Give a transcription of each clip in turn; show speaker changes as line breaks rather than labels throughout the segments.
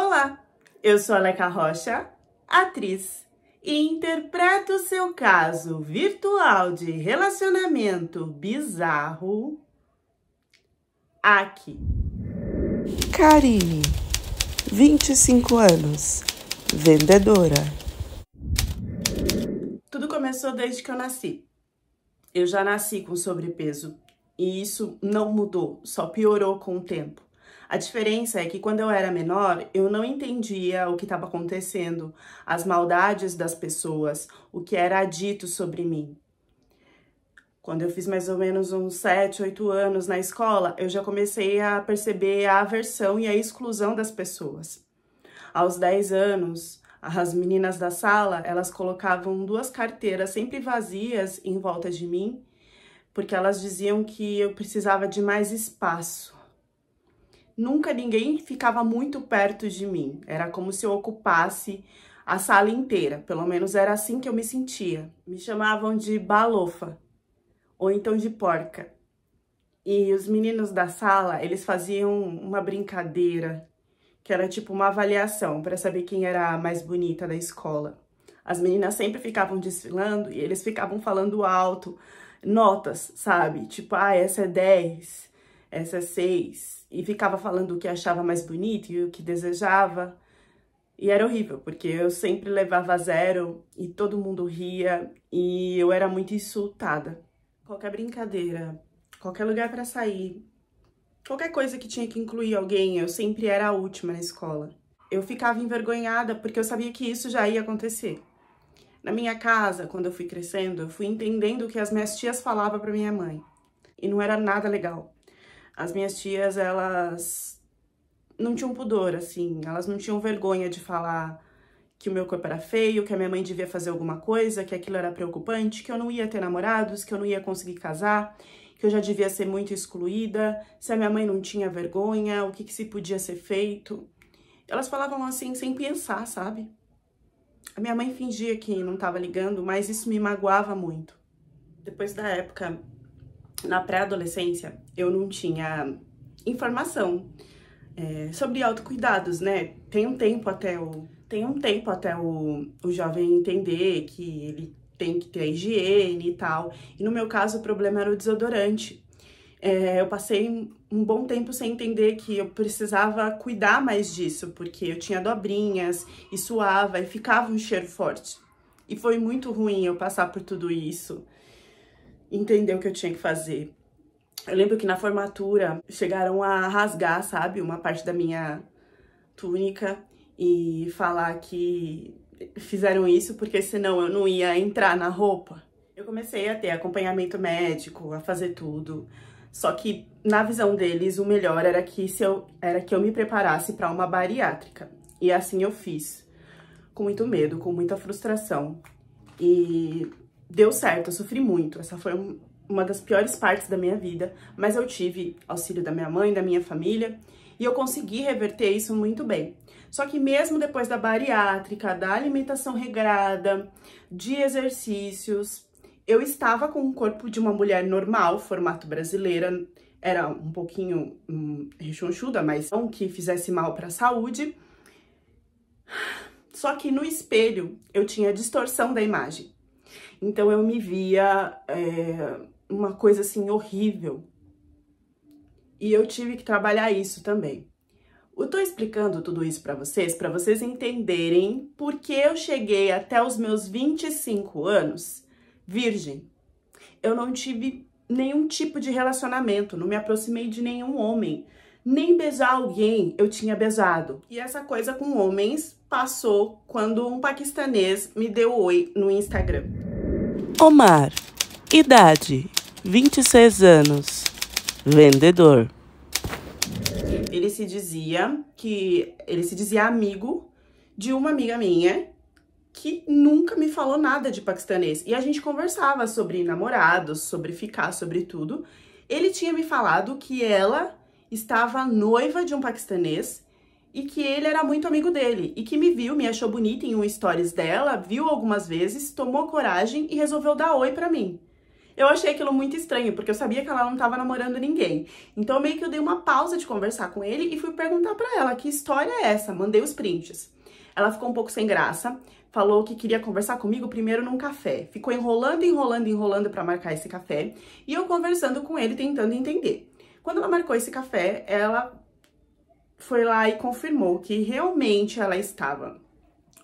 Olá, eu sou a Leca Rocha, atriz, e interpreto o seu caso virtual de relacionamento bizarro aqui.
Karine, 25 anos, vendedora.
Tudo começou desde que eu nasci. Eu já nasci com sobrepeso e isso não mudou, só piorou com o tempo. A diferença é que quando eu era menor, eu não entendia o que estava acontecendo, as maldades das pessoas, o que era dito sobre mim. Quando eu fiz mais ou menos uns 7, 8 anos na escola, eu já comecei a perceber a aversão e a exclusão das pessoas. Aos 10 anos, as meninas da sala, elas colocavam 2 carteiras sempre vazias em volta de mim, porque elas diziam que eu precisava de mais espaço. Nunca ninguém ficava muito perto de mim, era como se eu ocupasse a sala inteira, pelo menos era assim que eu me sentia. Me chamavam de balofa, ou então de porca. E os meninos da sala, eles faziam uma brincadeira, que era tipo uma avaliação para saber quem era a mais bonita da escola. As meninas sempre ficavam desfilando e eles ficavam falando alto, notas, sabe? Tipo, essa é 10, essa é 6. E ficava falando o que achava mais bonito e o que desejava. E era horrível, porque eu sempre levava 0 e todo mundo ria e eu era muito insultada. Qualquer brincadeira, qualquer lugar para sair, qualquer coisa que tinha que incluir alguém, eu sempre era a última na escola. Eu ficava envergonhada porque eu sabia que isso já ia acontecer. Na minha casa, quando eu fui crescendo, eu fui entendendo o que as minhas tias falavam para minha mãe. E não era nada legal. As minhas tias, elas não tinham pudor, assim, elas não tinham vergonha de falar que o meu corpo era feio, que a minha mãe devia fazer alguma coisa, que aquilo era preocupante, que eu não ia ter namorados, que eu não ia conseguir casar, que eu já devia ser muito excluída, se a minha mãe não tinha vergonha, o que se podia ser feito. Elas falavam assim sem pensar, sabe? A minha mãe fingia que não estava ligando, mas isso me magoava muito. Depois da época, na pré-adolescência, eu não tinha informação sobre autocuidados, né? Tem um tempo até o jovem entender que ele tem que ter a higiene e tal. E no meu caso, o problema era o desodorante. Eu passei um bom tempo sem entender que eu precisava cuidar mais disso, porque eu tinha dobrinhas e suava e ficava um cheiro forte. E foi muito ruim eu passar por tudo isso, entender o que eu tinha que fazer. Eu lembro que na formatura chegaram a rasgar, sabe, uma parte da minha túnica e falar que fizeram isso porque senão eu não ia entrar na roupa. Eu comecei a ter acompanhamento médico, a fazer tudo. Só que na visão deles o melhor era que eu me preparasse para uma bariátrica. E assim eu fiz, com muito medo, com muita frustração. E deu certo, eu sofri muito. Essa foi uma das piores partes da minha vida, mas eu tive auxílio da minha mãe, da minha família, e eu consegui reverter isso muito bem. Só que mesmo depois da bariátrica, da alimentação regrada, de exercícios, eu estava com o corpo de uma mulher normal, formato brasileira, era um pouquinho rechonchuda, mas não que fizesse mal para a saúde. Só que no espelho eu tinha distorção da imagem. Então eu me via uma coisa assim horrível. E eu tive que trabalhar isso também. Eu tô explicando tudo isso para vocês entenderem por que eu cheguei até os meus 25 anos virgem. Eu não tive nenhum tipo de relacionamento, não me aproximei de nenhum homem. Nem beijar alguém eu tinha beijado. E essa coisa com homens passou quando um paquistanês me deu oi no Instagram.
Omar, idade, 26 anos, vendedor.
Ele se dizia amigo de uma amiga minha que nunca me falou nada de paquistanês. E a gente conversava sobre namorados, sobre ficar, sobre tudo. Ele tinha me falado que ela estava noiva de um paquistanês e que ele era muito amigo dele. E que me viu, me achou bonita em um stories dela, viu algumas vezes, tomou coragem e resolveu dar oi pra mim. Eu achei aquilo muito estranho, porque eu sabia que ela não tava namorando ninguém. Então meio que eu dei uma pausa de conversar com ele e fui perguntar pra ela, que história é essa? Mandei os prints. Ela ficou um pouco sem graça, falou que queria conversar comigo primeiro num café. Ficou enrolando pra marcar esse café, e eu conversando com ele, tentando entender. Quando ela marcou esse café, ela foi lá e confirmou que realmente ela estava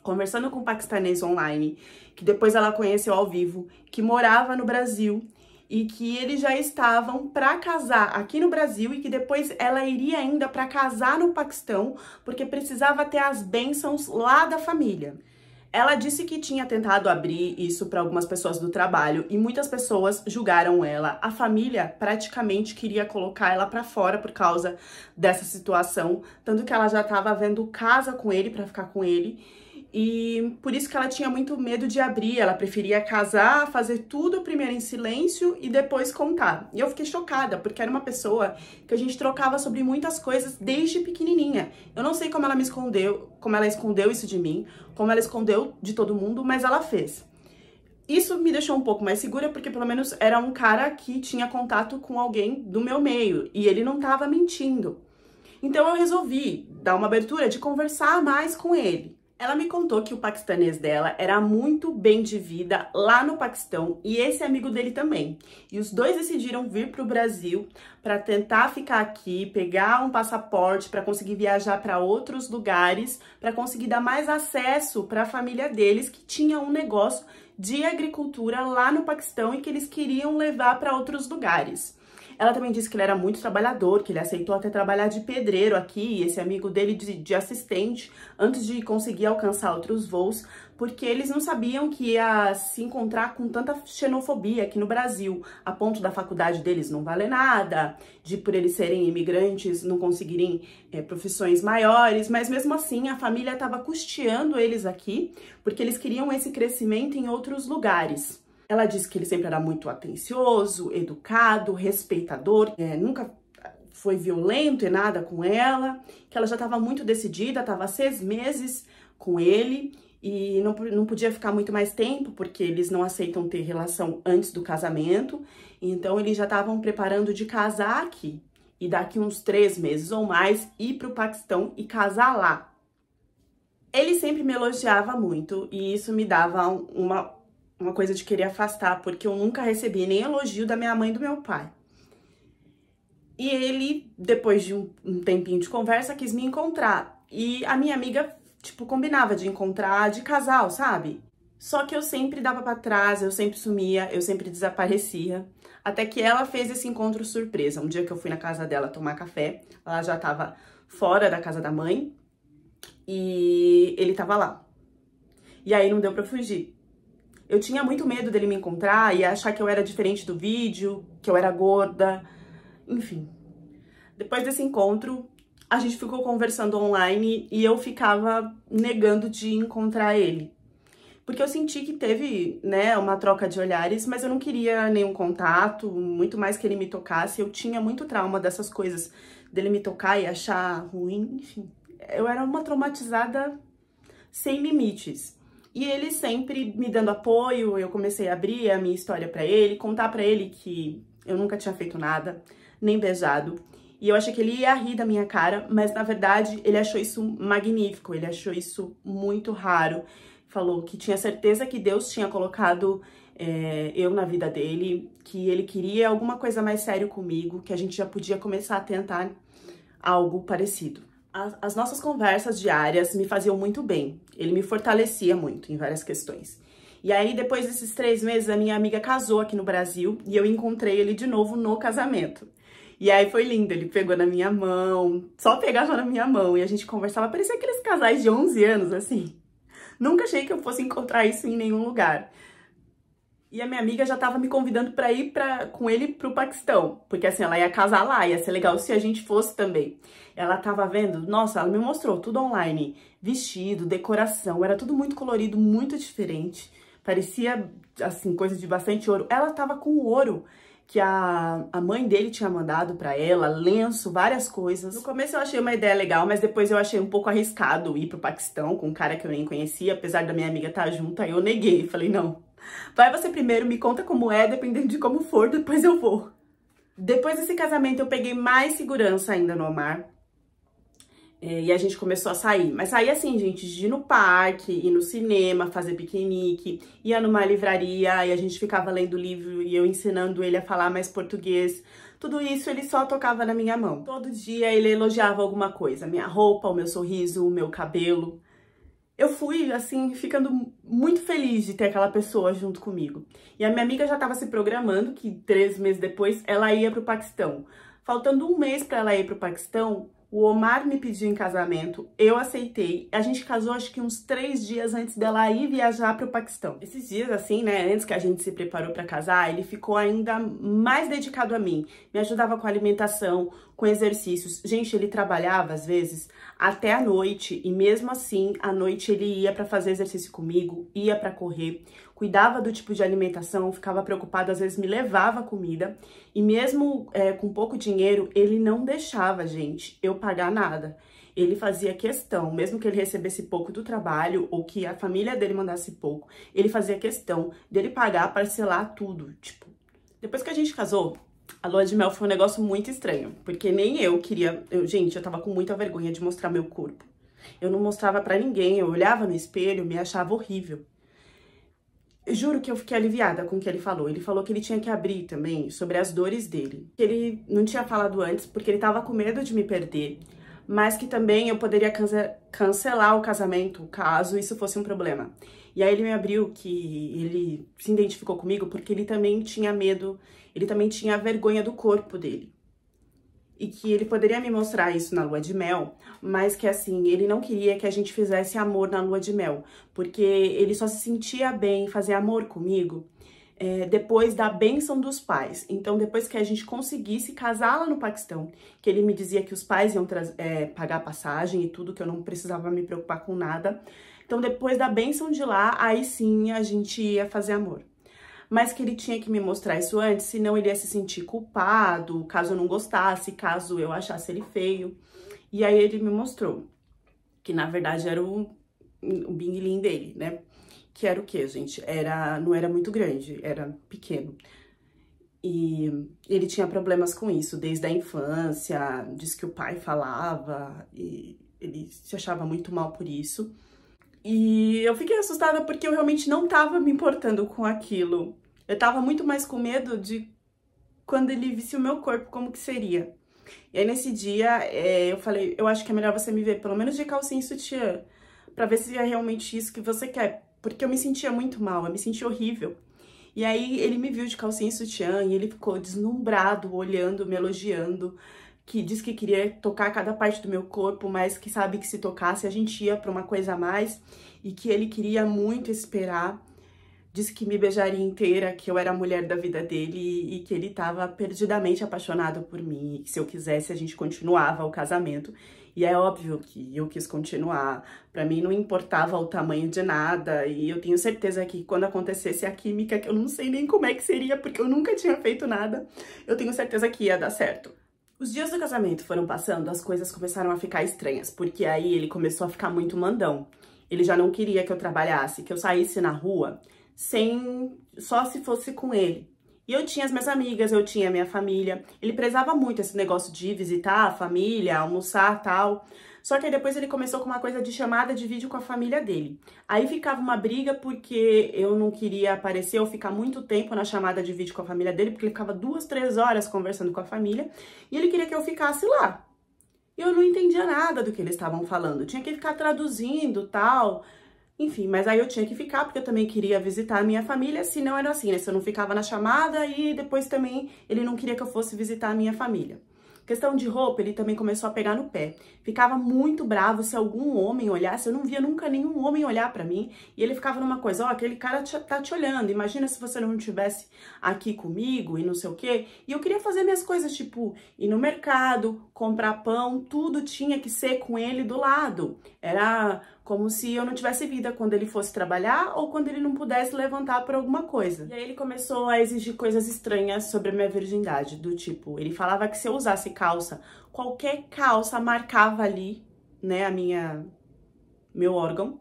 conversando com um paquistanês online, que depois ela conheceu ao vivo, que morava no Brasil e que eles já estavam para casar aqui no Brasil e que depois ela iria ainda para casar no Paquistão, porque precisava ter as bênçãos lá da família. Ela disse que tinha tentado abrir isso para algumas pessoas do trabalho e muitas pessoas julgaram ela. A família praticamente queria colocar ela para fora por causa dessa situação, tanto que ela já estava vendo casa com ele para ficar com ele. E por isso que ela tinha muito medo de abrir, ela preferia casar, fazer tudo primeiro em silêncio e depois contar. E eu fiquei chocada, porque era uma pessoa que a gente trocava sobre muitas coisas desde pequenininha. Eu não sei como ela me escondeu, como ela escondeu isso de mim, como ela escondeu de todo mundo, mas ela fez. Isso me deixou um pouco mais segura, porque pelo menos era um cara que tinha contato com alguém do meu meio, e ele não estava mentindo. Então eu resolvi dar uma abertura de conversar mais com ele. Ela me contou que o paquistanês dela era muito bem de vida lá no Paquistão e esse amigo dele também. E os dois decidiram vir para o Brasil para tentar ficar aqui, pegar um passaporte para conseguir viajar para outros lugares, para conseguir dar mais acesso para a família deles, que tinha um negócio de agricultura lá no Paquistão e que eles queriam levar para outros lugares. Ela também disse que ele era muito trabalhador, que ele aceitou até trabalhar de pedreiro aqui, esse amigo dele de assistente, antes de conseguir alcançar outros voos, porque eles não sabiam que ia se encontrar com tanta xenofobia aqui no Brasil, a ponto da faculdade deles não valer nada, de por eles serem imigrantes não conseguirem profissões maiores, mas mesmo assim a família estava custeando eles aqui, porque eles queriam esse crescimento em outros lugares. Ela disse que ele sempre era muito atencioso, educado, respeitador, nunca foi violento e nada com ela, que ela já estava muito decidida, estava há 6 meses com ele e não podia ficar muito mais tempo, porque eles não aceitam ter relação antes do casamento, então eles já estavam preparando de casar aqui e daqui uns 3 meses ou mais ir para o Paquistão e casar lá. Ele sempre me elogiava muito e isso me dava uma coisa de querer afastar, porque eu nunca recebi nem elogio da minha mãe e do meu pai. E ele, depois de um tempinho de conversa, quis me encontrar. E a minha amiga, tipo, combinava de encontrar de casal, sabe? Só que eu sempre dava pra trás, eu sempre sumia, eu sempre desaparecia. Até que ela fez esse encontro surpresa. Um dia que eu fui na casa dela tomar café, ela já tava fora da casa da mãe e ele tava lá. E aí não deu pra fugir. Eu tinha muito medo dele me encontrar e achar que eu era diferente do vídeo, que eu era gorda, enfim. Depois desse encontro, a gente ficou conversando online e eu ficava negando de encontrar ele. Porque eu senti que teve, né, uma troca de olhares, mas eu não queria nenhum contato, muito mais que ele me tocasse. Eu tinha muito trauma dessas coisas, dele me tocar e achar ruim, enfim. Eu era uma traumatizada sem limites. E ele sempre me dando apoio, eu comecei a abrir a minha história pra ele, contar pra ele que eu nunca tinha feito nada, nem beijado. E eu achei que ele ia rir da minha cara, mas na verdade ele achou isso magnífico, ele achou isso muito raro. Falou que tinha certeza que Deus tinha colocado eu na vida dele, que ele queria alguma coisa mais sério comigo, que a gente já podia começar a tentar algo parecido. As nossas conversas diárias me faziam muito bem, ele me fortalecia muito em várias questões. E aí, depois desses 3 meses, a minha amiga casou aqui no Brasil e eu encontrei ele de novo no casamento. E aí foi lindo, ele pegou na minha mão, só pegava na minha mão e a gente conversava, parecia aqueles casais de 11 anos, assim. Nunca achei que eu fosse encontrar isso em nenhum lugar. E a minha amiga já tava me convidando pra ir com ele pro Paquistão, porque assim, ela ia casar lá, ia ser legal se a gente fosse também. Ela tava vendo, nossa, ela me mostrou tudo online, vestido, decoração, era tudo muito colorido, muito diferente. Parecia, assim, coisa de bastante ouro. Ela tava com ouro que a mãe dele tinha mandado pra ela, lenço, várias coisas. No começo eu achei uma ideia legal, mas depois eu achei um pouco arriscado ir pro Paquistão com um cara que eu nem conhecia, apesar da minha amiga estar junto, aí eu neguei, falei, não, Vai você primeiro, me conta como é, dependendo de como for, depois eu vou. Depois desse casamento, eu peguei mais segurança ainda no Omar. E a gente começou a sair. Mas saía assim, gente, de ir no parque, ir no cinema, fazer piquenique, ia numa livraria e a gente ficava lendo livro e eu ensinando ele a falar mais português. Tudo isso ele só tocava na minha mão. Todo dia ele elogiava alguma coisa, minha roupa, o meu sorriso, o meu cabelo. Eu fui, assim, ficando muito feliz de ter aquela pessoa junto comigo. E a minha amiga já estava se programando que 3 meses depois ela ia para o Paquistão. Faltando 1 mês para ela ir para o Paquistão, o Omar me pediu em casamento, eu aceitei. A gente casou acho que uns 3 dias antes dela ir viajar para o Paquistão. Esses dias assim, né, antes que a gente se preparou para casar, ele ficou ainda mais dedicado a mim. Me ajudava com a alimentação, com exercícios. Gente, ele trabalhava às vezes até a noite e mesmo assim, à noite ele ia para fazer exercício comigo, ia para correr, cuidava do tipo de alimentação, ficava preocupado, às vezes me levava comida e mesmo com pouco dinheiro, ele não deixava, gente, eu pagar nada. Ele fazia questão, mesmo que ele recebesse pouco do trabalho ou que a família dele mandasse pouco, ele fazia questão dele pagar, parcelar tudo, tipo. Depois que a gente casou, a lua de mel foi um negócio muito estranho, porque nem eu queria... Gente, eu tava com muita vergonha de mostrar meu corpo. Eu não mostrava pra ninguém, eu olhava no espelho, me achava horrível. Eu juro que eu fiquei aliviada com o que ele falou. Ele falou que ele tinha que abrir também sobre as dores dele. Que ele não tinha falado antes porque ele tava com medo de me perder, mas que também eu poderia cancelar o casamento caso isso fosse um problema. E aí ele me abriu que ele se identificou comigo porque ele também tinha medo, ele também tinha vergonha do corpo dele. E que ele poderia me mostrar isso na lua de mel, mas que assim, ele não queria que a gente fizesse amor na lua de mel, porque ele só se sentia bem em fazer amor comigo depois da bênção dos pais. Então, depois que a gente conseguisse casar lá no Paquistão, que ele me dizia que os pais iam pagar passagem e tudo, que eu não precisava me preocupar com nada. Então, depois da bênção de lá, aí sim a gente ia fazer amor. Mas que ele tinha que me mostrar isso antes, senão ele ia se sentir culpado, caso eu não gostasse, caso eu achasse ele feio. E aí ele me mostrou que, na verdade, era o bing-ling dele, né? Que era o quê, gente? Não era muito grande, era pequeno. E ele tinha problemas com isso desde a infância, diz que o pai falava e ele se achava muito mal por isso. E eu fiquei assustada porque eu realmente não tava me importando com aquilo. Eu tava muito mais com medo de quando ele visse o meu corpo, como que seria. E aí nesse dia eu falei, eu acho que é melhor você me ver pelo menos de calcinha e sutiã, pra ver se é realmente isso que você quer. Porque eu me sentia muito mal, eu me sentia horrível. E aí ele me viu de calcinha e sutiã e ele ficou deslumbrado, olhando, me elogiando, que diz que queria tocar cada parte do meu corpo, mas que sabe que se tocasse a gente ia pra uma coisa a mais e que ele queria muito esperar. Disse que me beijaria inteira, que eu era a mulher da vida dele e que ele tava perdidamente apaixonado por mim e que se eu quisesse a gente continuava o casamento. E é óbvio que eu quis continuar, pra mim não importava o tamanho de nada e eu tenho certeza que quando acontecesse a química, que eu não sei nem como é que seria porque eu nunca tinha feito nada, eu tenho certeza que ia dar certo. Os dias do casamento foram passando, as coisas começaram a ficar estranhas, porque aí ele começou a ficar muito mandão. Ele já não queria que eu trabalhasse, que eu saísse na rua, só se fosse com ele. E eu tinha as minhas amigas, eu tinha a minha família. Ele prezava muito esse negócio de visitar a família, almoçar, tal. Só que aí depois ele começou com uma coisa de chamada de vídeo com a família dele. Aí ficava uma briga porque eu não queria aparecer ou ficar muito tempo na chamada de vídeo com a família dele, porque ele ficava 2, 3 horas conversando com a família e ele queria que eu ficasse lá. E eu não entendia nada do que eles estavam falando, eu tinha que ficar traduzindo, tal. Enfim, mas aí eu tinha que ficar porque eu também queria visitar a minha família, senão era assim, né? Se eu não ficava na chamada e depois também ele não queria que eu fosse visitar a minha família. Questão de roupa, ele também começou a pegar no pé. Ficava muito bravo se algum homem olhasse. Eu não via nunca nenhum homem olhar pra mim. E ele ficava numa coisa, ó, aquele cara tá te olhando. Imagina se você não estivesse aqui comigo e não sei o quê. E eu queria fazer minhas coisas, tipo, ir no mercado, comprar pão. Tudo tinha que ser com ele do lado. Era como se eu não tivesse vida quando ele fosse trabalhar ou quando ele não pudesse levantar por alguma coisa. E aí ele começou a exigir coisas estranhas sobre a minha virgindade, do tipo, ele falava que se eu usasse calça, qualquer calça marcava ali, né, meu órgão,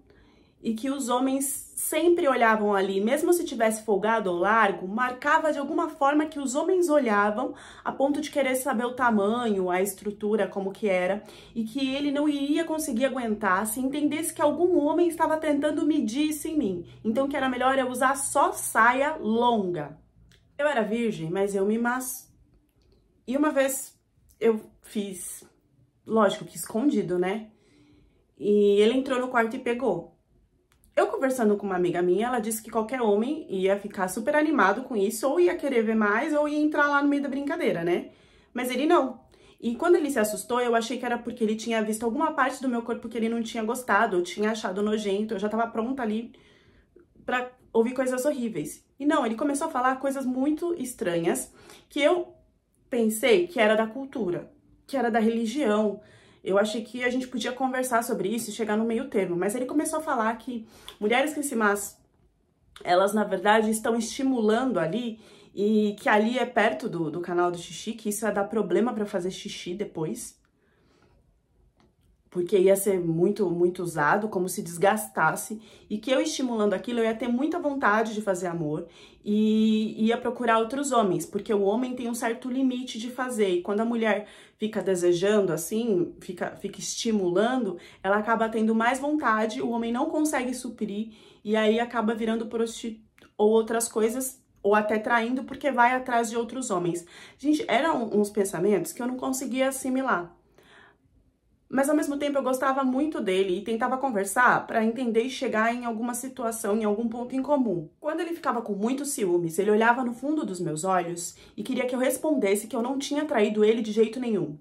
e que os homens sempre olhavam ali, mesmo se tivesse folgado ou largo, marcava de alguma forma que os homens olhavam a ponto de querer saber o tamanho, a estrutura, como que era, e que ele não iria conseguir aguentar se entendesse que algum homem estava tentando medir isso em mim. Então que era melhor eu usar só saia longa. Eu era virgem, mas eu me E uma vez eu fiz, lógico que escondido, né? E ele entrou no quarto e pegou. Eu conversando com uma amiga minha, ela disse que qualquer homem ia ficar super animado com isso, ou ia querer ver mais, ou ia entrar lá no meio da brincadeira, né? Mas ele não. E quando ele se assustou, eu achei que era porque ele tinha visto alguma parte do meu corpo que ele não tinha gostado, ou tinha achado nojento, eu já tava pronta ali pra ouvir coisas horríveis. E não, ele começou a falar coisas muito estranhas, que eu pensei que era da cultura, que era da religião. Eu achei que a gente podia conversar sobre isso e chegar no meio termo, mas ele começou a falar que mulheres cricimas, elas na verdade estão estimulando ali, e que ali é perto do canal do xixi, que isso ia dar problema para fazer xixi depois, porque ia ser muito usado, como se desgastasse, e que eu estimulando aquilo, eu ia ter muita vontade de fazer amor e ia procurar outros homens, porque o homem tem um certo limite de fazer, e quando a mulher fica desejando assim, fica estimulando, ela acaba tendo mais vontade, o homem não consegue suprir, e aí acaba virando prostituta ou outras coisas, ou até traindo, porque vai atrás de outros homens. Gente, eram uns pensamentos que eu não conseguia assimilar. Mas ao mesmo tempo eu gostava muito dele e tentava conversar para entender e chegar em alguma situação, em algum ponto em comum. Quando ele ficava com muitos ciúmes, ele olhava no fundo dos meus olhos e queria que eu respondesse que eu não tinha traído ele de jeito nenhum.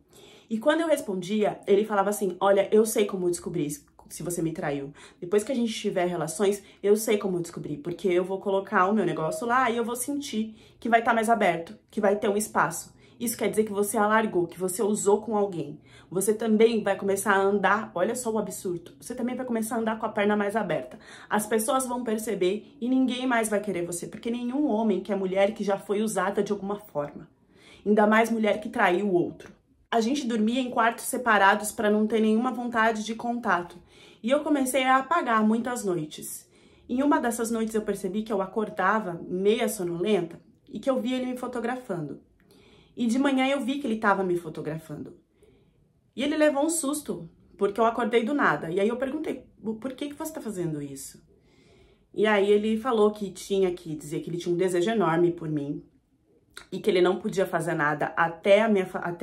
E quando eu respondia, ele falava assim: olha, eu sei como descobrir se você me traiu. Depois que a gente tiver relações, eu sei como descobrir, porque eu vou colocar o meu negócio lá e eu vou sentir que vai estar mais aberto, que vai ter um espaço. Isso quer dizer que você alargou, que você usou com alguém. Você também vai começar a andar, olha só o absurdo, você também vai começar a andar com a perna mais aberta. As pessoas vão perceber e ninguém mais vai querer você, porque nenhum homem quer mulher que já foi usada de alguma forma. Ainda mais mulher que traiu o outro. A gente dormia em quartos separados para não ter nenhuma vontade de contato. E eu comecei a apagar muitas noites. Em uma dessas noites eu percebi que eu acordava meia sonolenta e que eu via ele me fotografando. E de manhã eu vi que ele estava me fotografando. E ele levou um susto, porque eu acordei do nada. E aí eu perguntei: por que você está fazendo isso? E aí ele falou que tinha que dizer que ele tinha um desejo enorme por mim e que ele não podia fazer nada até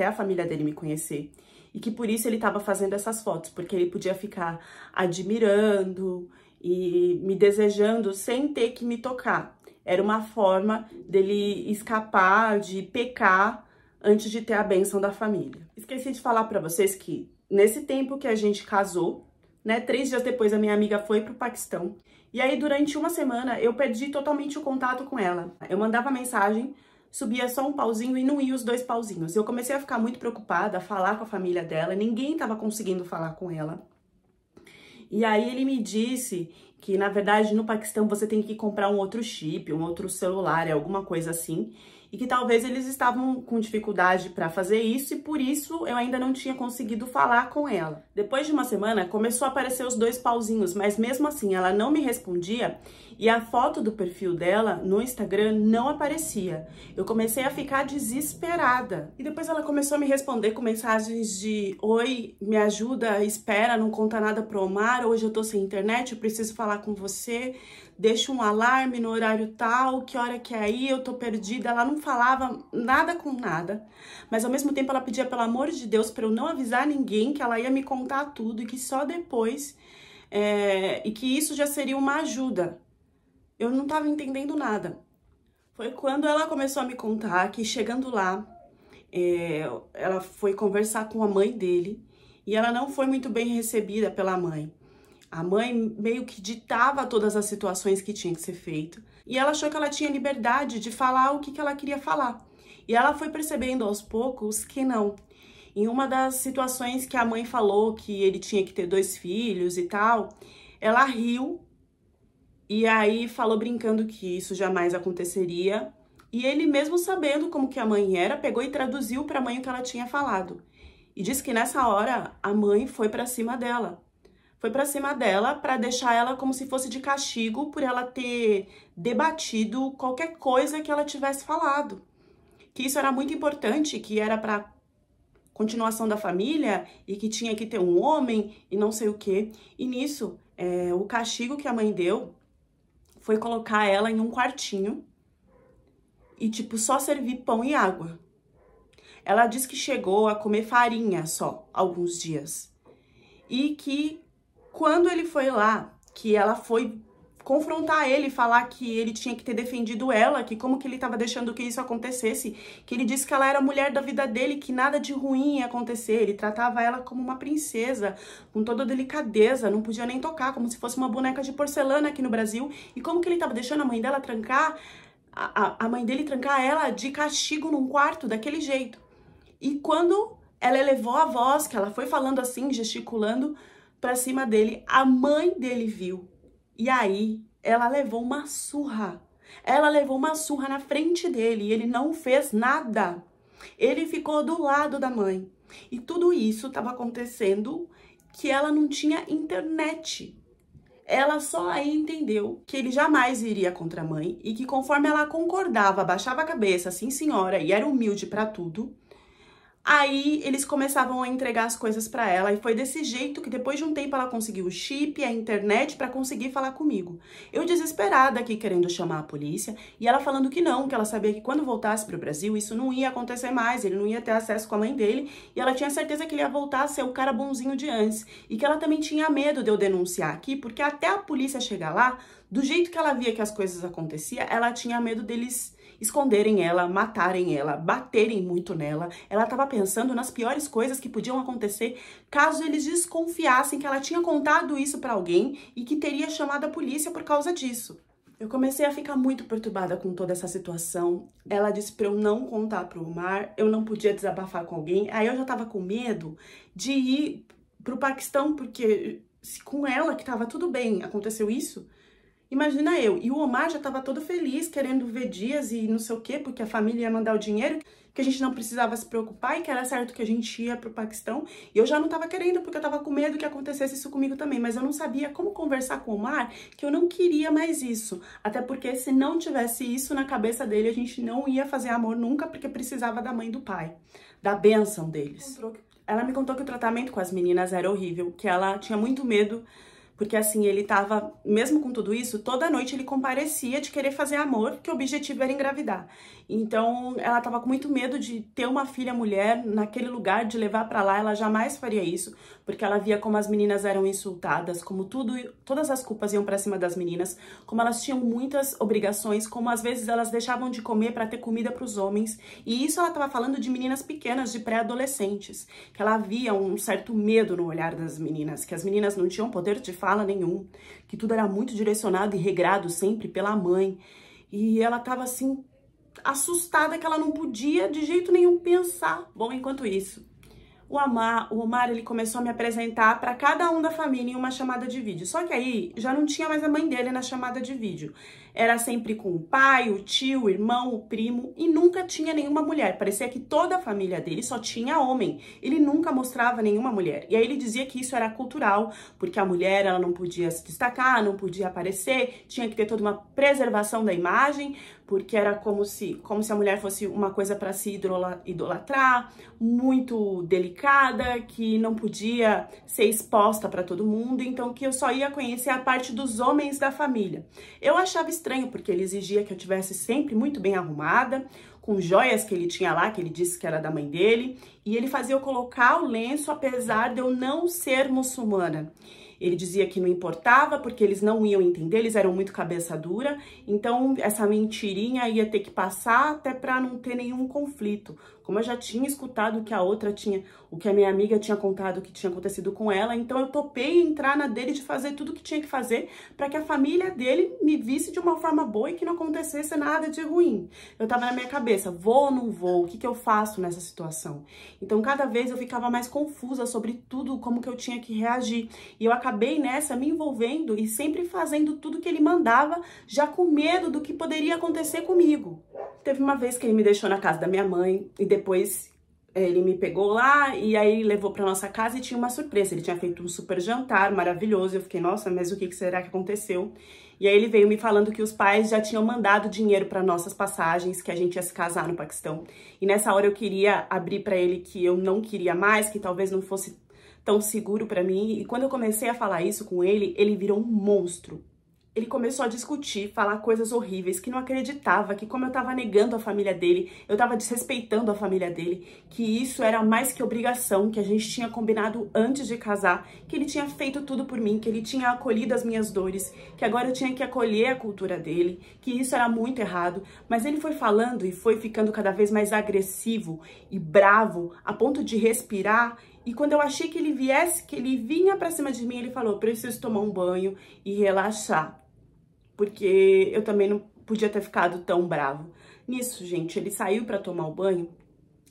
a família dele me conhecer. E que por isso ele estava fazendo essas fotos, porque ele podia ficar admirando e me desejando sem ter que me tocar. Era uma forma dele escapar de pecar antes de ter a bênção da família. Esqueci de falar pra vocês que nesse tempo que a gente casou, né, 3 dias depois a minha amiga foi pro Paquistão. E aí durante uma semana eu perdi totalmente o contato com ela. Eu mandava mensagem, subia só um pauzinho e não ia os 2 pauzinhos. Eu comecei a ficar muito preocupada, a falar com a família dela, ninguém tava conseguindo falar com ela. E aí ele me disse que, na verdade, no Paquistão você tem que comprar um outro chip, um outro celular, alguma coisa assim. E que talvez eles estavam com dificuldade para fazer isso e por isso eu ainda não tinha conseguido falar com ela. Depois de uma semana começou a aparecer os 2 pauzinhos, mas mesmo assim ela não me respondia e a foto do perfil dela no Instagram não aparecia. Eu comecei a ficar desesperada. E depois ela começou a me responder com mensagens de: oi, me ajuda, espera, não conta nada pro Omar, hoje eu tô sem internet, eu preciso falar com você. Deixa um alarme no horário tal, que hora que é aí, eu tô perdida. Ela não falava nada com nada, mas ao mesmo tempo ela pedia, pelo amor de Deus, para eu não avisar ninguém, que ela ia me contar tudo e que só depois, e que isso já seria uma ajuda. Eu não tava entendendo nada. Foi quando ela começou a me contar que, chegando lá, ela foi conversar com a mãe dele e ela não foi muito bem recebida pela mãe. A mãe meio que ditava todas as situações que tinha que ser feito. E ela achou que ela tinha liberdade de falar o que ela queria falar. E ela foi percebendo aos poucos que não. Em uma das situações que a mãe falou que ele tinha que ter 2 filhos e tal, ela riu e aí falou brincando que isso jamais aconteceria. E ele, mesmo sabendo como que a mãe era, pegou e traduziu para a mãe o que ela tinha falado. E disse que nessa hora a mãe foi para cima dela, foi pra cima dela pra deixar ela como se fosse de castigo por ela ter debatido qualquer coisa que ela tivesse falado. Que isso era muito importante, que era pra continuação da família e que tinha que ter um homem e não sei o quê. E nisso, o castigo que a mãe deu foi colocar ela em um quartinho e, tipo, só servir pão e água. Ela disse que chegou a comer farinha só, alguns dias. E que quando ele foi lá, que ela foi confrontar ele, falar que ele tinha que ter defendido ela, que como que ele estava deixando que isso acontecesse, que ele disse que ela era a mulher da vida dele, que nada de ruim ia acontecer, ele tratava ela como uma princesa, com toda delicadeza, não podia nem tocar, como se fosse uma boneca de porcelana aqui no Brasil, e como que ele estava deixando a mãe dela trancar, a mãe dele trancar ela de castigo num quarto, daquele jeito. E quando ela elevou a voz, que ela foi falando assim, gesticulando pra cima dele, a mãe dele viu. E aí, ela levou uma surra. Ela levou uma surra na frente dele e ele não fez nada. Ele ficou do lado da mãe. E tudo isso estava acontecendo que ela não tinha internet. Ela só aí entendeu que ele jamais iria contra a mãe e que conforme ela concordava, baixava a cabeça, sim senhora, e era humilde pra tudo, aí eles começavam a entregar as coisas pra ela e foi desse jeito que depois de um tempo ela conseguiu o chip, a internet pra conseguir falar comigo. Eu desesperada aqui querendo chamar a polícia e ela falando que não, que ela sabia que quando voltasse pro Brasil isso não ia acontecer mais, ele não ia ter acesso com a mãe dele e ela tinha certeza que ele ia voltar a ser o cara bonzinho de antes e que ela também tinha medo de eu denunciar aqui porque até a polícia chegar lá, do jeito que ela via que as coisas aconteciam, ela tinha medo deles esconderem ela, matarem ela, baterem muito nela. Ela estava pensando nas piores coisas que podiam acontecer caso eles desconfiassem que ela tinha contado isso para alguém e que teria chamado a polícia por causa disso. Eu comecei a ficar muito perturbada com toda essa situação. Ela disse para eu não contar pro Omar, eu não podia desabafar com alguém. Aí eu já tava com medo de ir pro Paquistão, porque se com ela que tava tudo bem, aconteceu isso. Imagina eu, e o Omar já tava todo feliz, querendo ver Dias e não sei o quê, porque a família ia mandar o dinheiro, que a gente não precisava se preocupar e que era certo que a gente ia pro Paquistão. E eu já não tava querendo, porque eu tava com medo que acontecesse isso comigo também, mas eu não sabia como conversar com o Omar, que eu não queria mais isso. Até porque se não tivesse isso na cabeça dele, a gente não ia fazer amor nunca, porque precisava da mãe e do pai, da bênção deles. Ela me contou que o tratamento com as meninas era horrível, que ela tinha muito medo, porque assim, ele tava, mesmo com tudo isso, toda noite ele comparecia de querer fazer amor, que o objetivo era engravidar. Então, ela tava com muito medo de ter uma filha mulher naquele lugar, de levar pra lá, ela jamais faria isso, porque ela via como as meninas eram insultadas, como todas as culpas iam pra cima das meninas, como elas tinham muitas obrigações, como às vezes elas deixavam de comer pra ter comida pros homens. E isso ela tava falando de meninas pequenas, de pré-adolescentes, que ela via um certo medo no olhar das meninas, que as meninas não tinham poder de fala nenhum, que tudo era muito direcionado e regrado sempre pela mãe. E ela tava assim, assustada que ela não podia de jeito nenhum pensar. Bom, enquanto isso, o Omar ele começou a me apresentar para cada um da família em uma chamada de vídeo. Só que aí já não tinha mais a mãe dele na chamada de vídeo. Era sempre com o pai, o tio, o irmão, o primo e nunca tinha nenhuma mulher. Parecia que toda a família dele só tinha homem. Ele nunca mostrava nenhuma mulher. E aí ele dizia que isso era cultural, porque a mulher ela não podia se destacar, não podia aparecer, tinha que ter toda uma preservação da imagem, porque era como se a mulher fosse uma coisa para se idolatrar, muito delicada, que não podia ser exposta para todo mundo, então que eu só ia conhecer a parte dos homens da família. Eu achava estranho, porque ele exigia que eu tivesse sempre muito bem arrumada, com joias que ele tinha lá, que ele disse que era da mãe dele, e ele fazia eu colocar o lenço, apesar de eu não ser muçulmana. Ele dizia que não importava, porque eles não iam entender, eles eram muito cabeça dura, então essa mentirinha ia ter que passar até para não ter nenhum conflito. Como eu já tinha escutado que a outra tinha, o que a minha amiga tinha contado que tinha acontecido com ela, então eu topei entrar na dele de fazer tudo que tinha que fazer para que a família dele me visse de uma forma boa e que não acontecesse nada de ruim. Eu tava na minha cabeça, vou ou não vou? O que eu faço nessa situação? Então cada vez eu ficava mais confusa sobre tudo, como que eu tinha que reagir. E eu acabei nessa me envolvendo e sempre fazendo tudo que ele mandava, já com medo do que poderia acontecer comigo. Teve uma vez que ele me deixou na casa da minha mãe e depois Ele me pegou lá e aí levou pra nossa casa e tinha uma surpresa. Ele tinha feito um super jantar maravilhoso. Eu fiquei, nossa, mas o que será que aconteceu? E aí ele veio me falando que os pais já tinham mandado dinheiro para nossas passagens, que a gente ia se casar no Paquistão. E nessa hora eu queria abrir para ele que eu não queria mais, que talvez não fosse tão seguro para mim. E quando eu comecei a falar isso com ele, ele virou um monstro. Ele começou a discutir, falar coisas horríveis, que não acreditava, que como eu tava negando a família dele, eu tava desrespeitando a família dele, que isso era mais que obrigação, que a gente tinha combinado antes de casar, que ele tinha feito tudo por mim, que ele tinha acolhido as minhas dores, que agora eu tinha que acolher a cultura dele, que isso era muito errado. Mas ele foi falando e foi ficando cada vez mais agressivo e bravo, a ponto de respirar. E quando eu achei que ele viesse, que ele vinha pra cima de mim, ele falou, preciso tomar um banho e relaxar. Porque eu também não podia ter ficado tão bravo. Nisso, gente, ele saiu pra tomar o banho,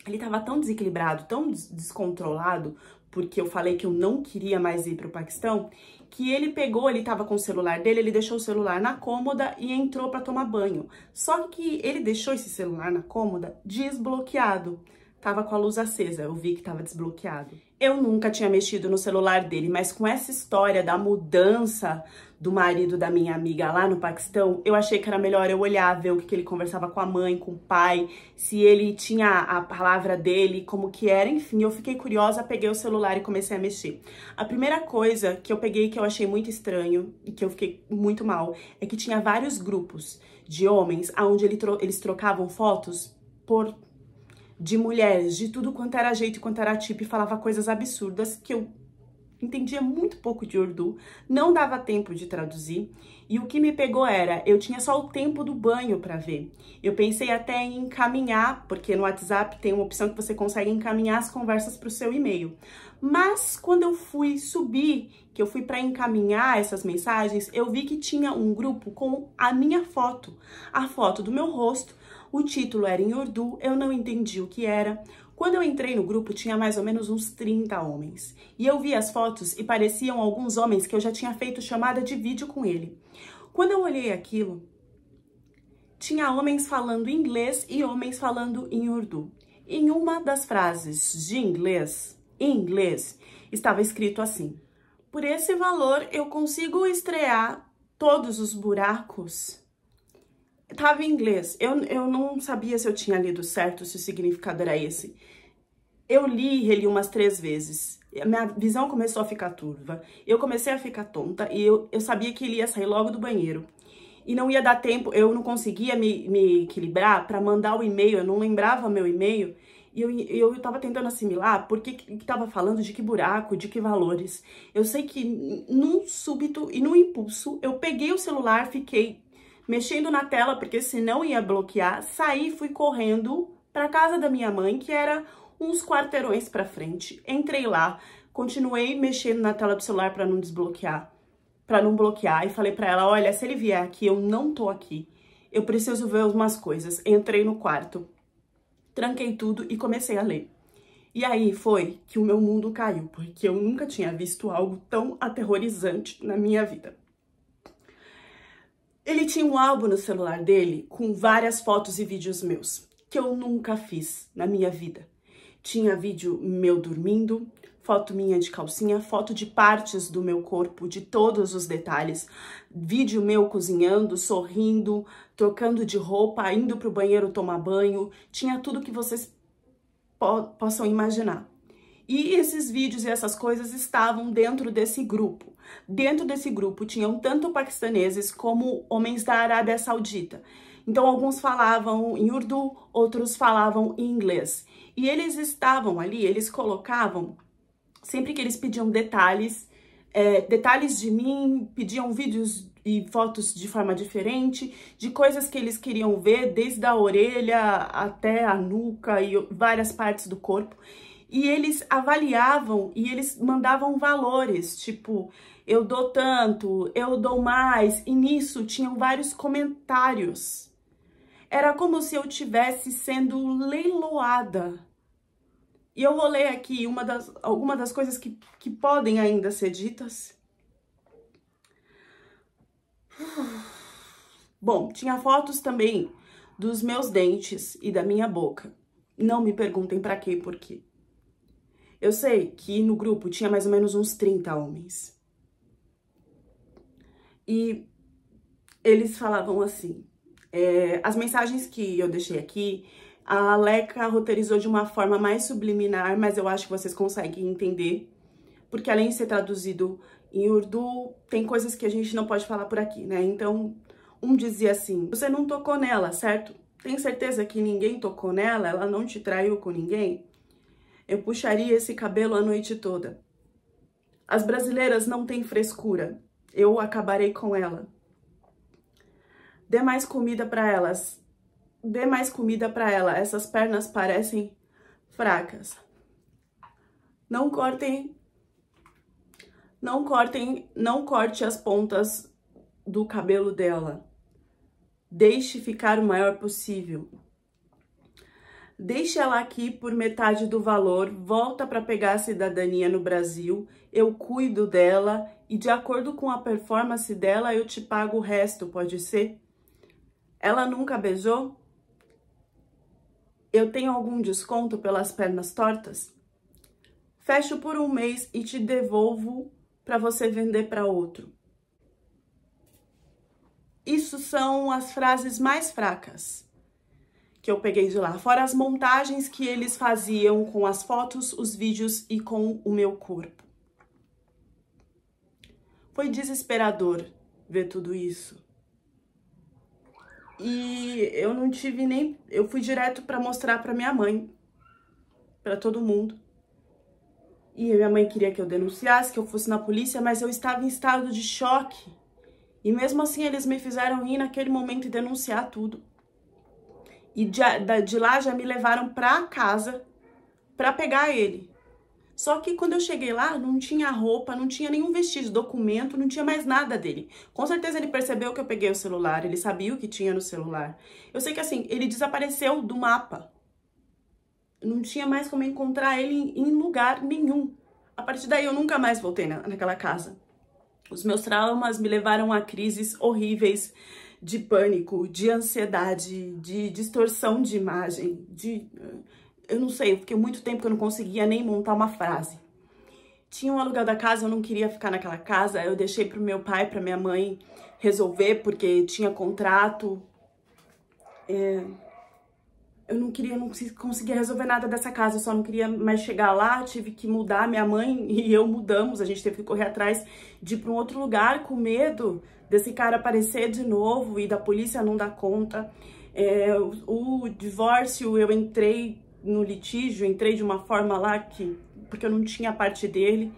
ele tava tão desequilibrado, tão descontrolado, porque eu falei que eu não queria mais ir pro Paquistão, que ele pegou, ele tava com o celular dele, ele deixou o celular na cômoda e entrou pra tomar banho. Só que ele deixou esse celular na cômoda desbloqueado. Tava com a luz acesa, eu vi que tava desbloqueado. Eu nunca tinha mexido no celular dele, mas com essa história da mudança do marido da minha amiga lá no Paquistão, eu achei que era melhor eu olhar, ver o que ele conversava com a mãe, com o pai, se ele tinha a palavra dele, como que era, enfim, eu fiquei curiosa, peguei o celular e comecei a mexer. A primeira coisa que eu peguei que eu achei muito estranho e que eu fiquei muito mal, é que tinha vários grupos de homens onde eles trocavam fotos de mulheres, de tudo quanto era jeito e quanto era tipo, e falava coisas absurdas que eu entendia muito pouco de Urdu, não dava tempo de traduzir, e o que me pegou era, eu tinha só o tempo do banho para ver. Eu pensei até em encaminhar, porque no WhatsApp tem uma opção que você consegue encaminhar as conversas para o seu e-mail. Mas quando eu fui subir, que eu fui para encaminhar essas mensagens, eu vi que tinha um grupo com a minha foto, a foto do meu rosto. O título era em Urdu, eu não entendi o que era. Quando eu entrei no grupo, tinha mais ou menos uns 30 homens. E eu vi as fotos e pareciam alguns homens que eu já tinha feito chamada de vídeo com ele. Quando eu olhei aquilo, tinha homens falando inglês e homens falando em Urdu. Em uma das frases de inglês, em inglês, estava escrito assim: por esse valor eu consigo estrear todos os buracos. Tava em inglês, eu não sabia se eu tinha lido certo, se o significado era esse. Eu li e reli umas 3 vezes. A minha visão começou a ficar turva, eu comecei a ficar tonta e eu sabia que ele ia sair logo do banheiro. E não ia dar tempo, eu não conseguia me equilibrar para mandar o e-mail, eu não lembrava meu e-mail. E eu tava tentando assimilar porque que tava falando de que buraco, de que valores. Eu sei que num súbito e num impulso, eu peguei o celular, fiquei mexendo na tela, porque senão ia bloquear, saí e fui correndo para casa da minha mãe, que era uns quarteirões para frente. Entrei lá, continuei mexendo na tela do celular para não desbloquear, para não bloquear, e falei para ela, olha, se ele vier aqui, eu não tô aqui, eu preciso ver umas coisas. Entrei no quarto, tranquei tudo e comecei a ler. E aí foi que o meu mundo caiu, porque eu nunca tinha visto algo tão aterrorizante na minha vida. Ele tinha um álbum no celular dele com várias fotos e vídeos meus, que eu nunca fiz na minha vida. Tinha vídeo meu dormindo, foto minha de calcinha, foto de partes do meu corpo, de todos os detalhes, vídeo meu cozinhando, sorrindo, trocando de roupa, indo pro banheiro tomar banho, tinha tudo que vocês possam imaginar. E esses vídeos e essas coisas estavam dentro desse grupo. Dentro desse grupo tinham tanto paquistaneses como homens da Arábia Saudita. Então alguns falavam em Urdu, outros falavam em inglês. E eles estavam ali, eles colocavam, sempre que eles pediam detalhes de mim, pediam vídeos e fotos de forma diferente, de coisas que eles queriam ver, desde a orelha até a nuca e várias partes do corpo. E eles avaliavam e eles mandavam valores, tipo, eu dou tanto, eu dou mais, e nisso tinham vários comentários. Era como se eu estivesse sendo leiloada. E eu vou ler aqui algumas das coisas que podem ainda ser ditas. Bom, tinha fotos também dos meus dentes e da minha boca. Não me perguntem pra quê e por quê. Eu sei que no grupo tinha mais ou menos uns 30 homens. E eles falavam assim, as mensagens que eu deixei aqui, a Leca roteirizou de uma forma mais subliminar, mas eu acho que vocês conseguem entender, porque além de ser traduzido em Urdu, tem coisas que a gente não pode falar por aqui, né? Então, um dizia assim, você não tocou nela, certo? Tem certeza que ninguém tocou nela? Ela não te traiu com ninguém? Eu puxaria esse cabelo a noite toda. As brasileiras não têm frescura. Eu acabarei com ela. Dê mais comida para elas. Dê mais comida para ela. Essas pernas parecem fracas. Não corte as pontas do cabelo dela. Deixe ficar o maior possível. Deixe ela aqui por metade do valor, volta para pegar a cidadania no Brasil, eu cuido dela e de acordo com a performance dela eu te pago o resto, pode ser? Ela nunca beijou? Eu tenho algum desconto pelas pernas tortas? Fecho por um mês e te devolvo para você vender para outro. Isso são as frases mais fracas que eu peguei de lá, fora as montagens que eles faziam com as fotos, os vídeos e com o meu corpo. Foi desesperador ver tudo isso. E eu não tive nem... Eu fui direto para mostrar para minha mãe, para todo mundo. E minha mãe queria que eu denunciasse, que eu fosse na polícia, mas eu estava em estado de choque. E mesmo assim eles me fizeram ir naquele momento e denunciar tudo. E de lá já me levaram pra casa pra pegar ele. Só que quando eu cheguei lá, não tinha roupa, não tinha nenhum vestígio, documento, não tinha mais nada dele. Com certeza ele percebeu que eu peguei o celular, ele sabia o que tinha no celular. Eu sei que assim, ele desapareceu do mapa. Não tinha mais como encontrar ele em lugar nenhum. A partir daí eu nunca mais voltei naquela casa. Os meus traumas me levaram a crises horríveis, de pânico, de ansiedade, de distorção de imagem, eu não sei, eu fiquei muito tempo que eu não conseguia nem montar uma frase. Tinha um aluguel da casa, eu não queria ficar naquela casa, eu deixei pro meu pai, pra minha mãe resolver, porque tinha contrato. Eu não conseguia resolver nada dessa casa, eu só não queria mais chegar lá, tive que mudar, minha mãe e eu mudamos, a gente teve que correr atrás de ir para um outro lugar com medo desse cara aparecer de novo e da polícia não dar conta. O divórcio, eu entrei no litígio, entrei de uma forma lá porque eu não tinha a parte dele.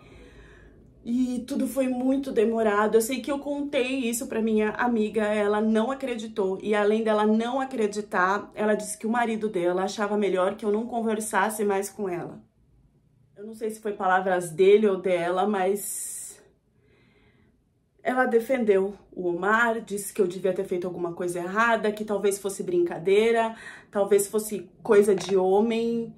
E tudo foi muito demorado. Eu sei que eu contei isso pra minha amiga, ela não acreditou. E além dela não acreditar, ela disse que o marido dela achava melhor que eu não conversasse mais com ela. Eu não sei se foi palavras dele ou dela, mas ela defendeu o Omar, disse que eu devia ter feito alguma coisa errada, que talvez fosse brincadeira, talvez fosse coisa de homem,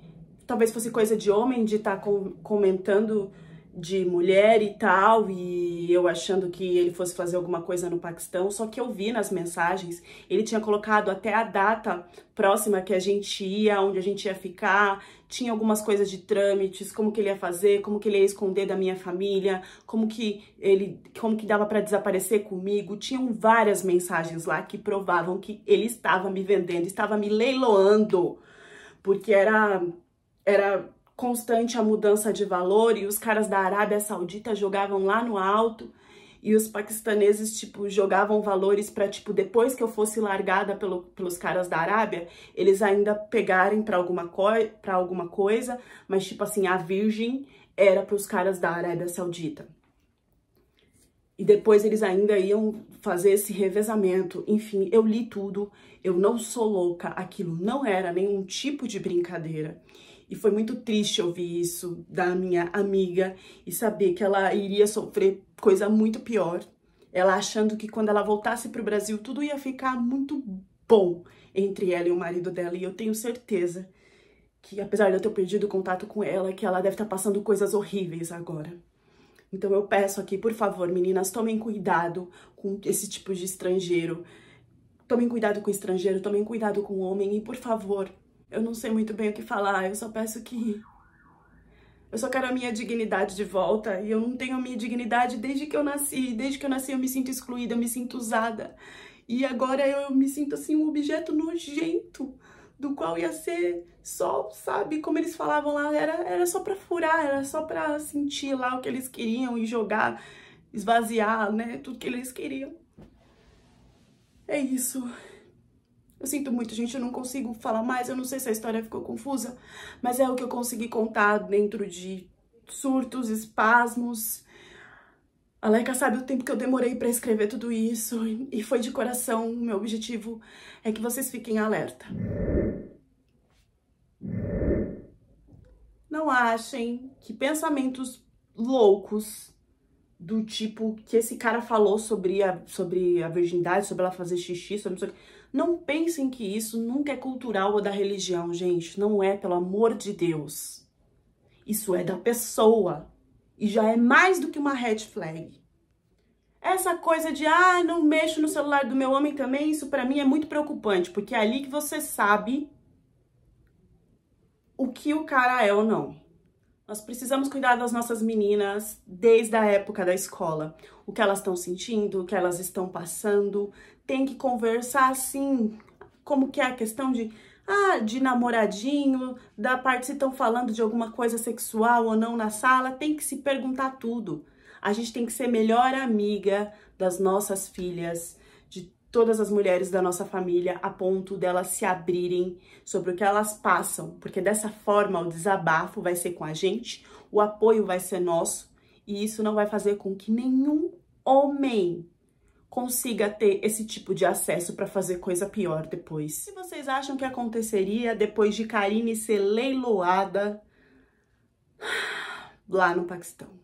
de estar comentando de mulher e tal, e eu achando que ele fosse fazer alguma coisa no Paquistão, só que eu vi nas mensagens, ele tinha colocado até a data próxima que a gente ia, onde a gente ia ficar, tinha algumas coisas de trâmites, como que ele ia fazer, como que ele ia esconder da minha família, como que dava pra desaparecer comigo, tinham várias mensagens lá que provavam que ele estava me vendendo, estava me leiloando, porque era constante a mudança de valor e os caras da Arábia Saudita jogavam lá no alto e os paquistaneses, tipo, jogavam valores pra, tipo, depois que eu fosse largada pelos caras da Arábia, eles ainda pegarem pra alguma coisa, mas, tipo assim, a virgem era pros caras da Arábia Saudita. E depois eles ainda iam fazer esse revezamento. Enfim, eu li tudo, eu não sou louca, aquilo não era nenhum tipo de brincadeira. E foi muito triste ouvir isso da minha amiga e saber que ela iria sofrer coisa muito pior. Ela achando que quando ela voltasse pro Brasil tudo ia ficar muito bom entre ela e o marido dela. E eu tenho certeza que, apesar de eu ter perdido contato com ela, que ela deve estar passando coisas horríveis agora. Então eu peço aqui, por favor, meninas, tomem cuidado com esse tipo de estrangeiro. Tomem cuidado com o estrangeiro, tomem cuidado com o homem e, por favor, Eu não sei muito bem o que falar, eu só peço que... Eu só quero a minha dignidade de volta, e eu não tenho a minha dignidade desde que eu nasci. Desde que eu nasci eu me sinto excluída, eu me sinto usada. E agora eu me sinto assim um objeto nojento, do qual ia ser só, sabe, como eles falavam lá, era só pra furar, era só pra sentir lá o que eles queriam e jogar, esvaziar, né, tudo que eles queriam. É isso. Eu sinto muito, gente, eu não consigo falar mais, eu não sei se a história ficou confusa, mas é o que eu consegui contar dentro de surtos, espasmos. A Laika sabe o tempo que eu demorei pra escrever tudo isso, e foi de coração. O meu objetivo é que vocês fiquem alerta. Não achem que pensamentos loucos do tipo que esse cara falou sobre a virgindade, sobre ela fazer xixi, sobre isso aqui. Não pensem que isso nunca é cultural ou da religião, gente. Não é, pelo amor de Deus. Isso é da pessoa. E já é mais do que uma red flag. Essa coisa de, não mexo no celular do meu homem também, isso pra mim é muito preocupante. Porque é ali que você sabe o que o cara é ou não. Nós precisamos cuidar das nossas meninas desde a época da escola. O que elas estão sentindo, o que elas estão passando. Tem que conversar assim, como que é a questão de namoradinho, da parte se estão falando de alguma coisa sexual ou não na sala. Tem que se perguntar tudo. A gente tem que ser melhor amiga das nossas filhas, de todas as mulheres da nossa família, a ponto delas se abrirem sobre o que elas passam, porque dessa forma o desabafo vai ser com a gente, o apoio vai ser nosso, e isso não vai fazer com que nenhum homem consiga ter esse tipo de acesso para fazer coisa pior depois. Se vocês acham que aconteceria depois de Karine ser leiloada lá no Paquistão?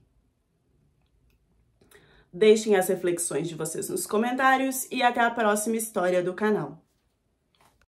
Deixem as reflexões de vocês nos comentários e até a próxima história do canal.